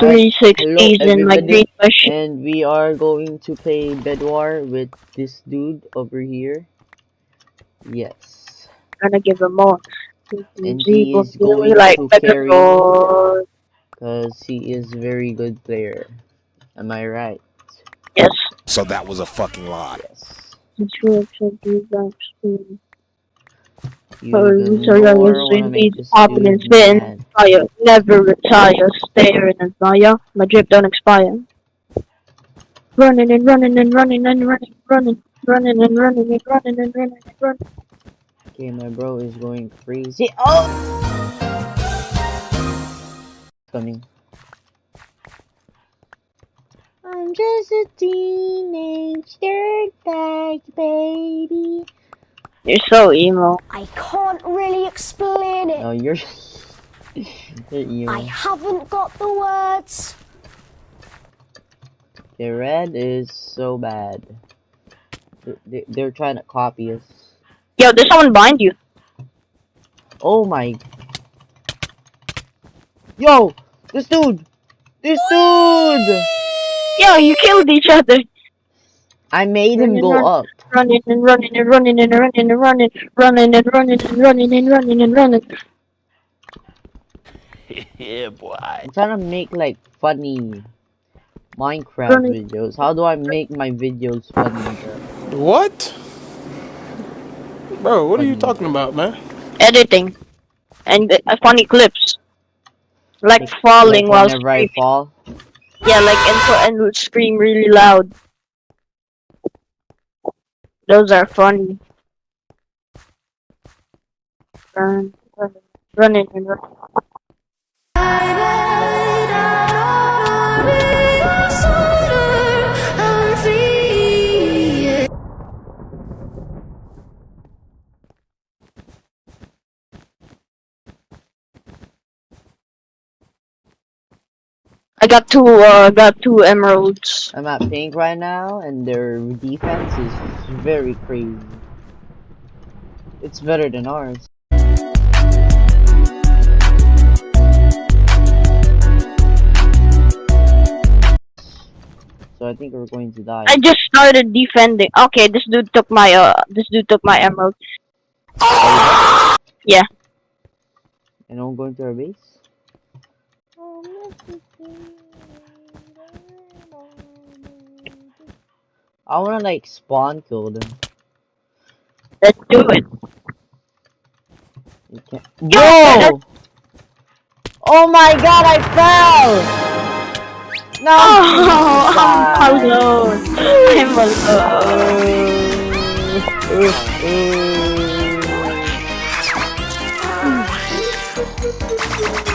Hello 360s in my green everybody, machine. and we are going to play Bedwars with this dude over here. Yes, Gonna give him more. and Z he will is feel me going like to carry me Bedwars. because he is very good player. Am I right? Yes. So that was a fucking lie. Yes. You You more wanna make this popping and dude spitting mad. fire. Never retire. Staring at fire. My drip don't expire. Running and running and running and running, running, running and running and running and running and running. Okay, my bro is going crazy. Oh, coming. I'm just a teenage dirtbag baby. You're so emo. I can't really explain it. No, you're. You. I haven't got the words. The red is so bad. They're trying to copy us. Yo, there's someone behind you. Oh my. Yo! This dude! This dude! Yo, you killed each other. I made him go up. Running and running and running and running and running, running and running and running and running and running. Yeah, boy. I'm trying to make like funny Minecraft videos. How do I make my videos funny, bro? What? Bro, what are you Funny. talking about, man? Editing and funny clips, like falling Like while whenever I screaming. fall. Yeah, like and scream really loud. Those are funny. Running and running. I got two emeralds. I'm at pink right now, and their defense is very crazy. It's better than ours. So I think we're going to die. I just started defending. Okay, this dude took my emerald. Yeah. And I'm going to our base. I wanna like spawn kill them. Let's do it. You can't. Whoa! Oh my god, I fell! No! Oh, I'm alone. I'm alone.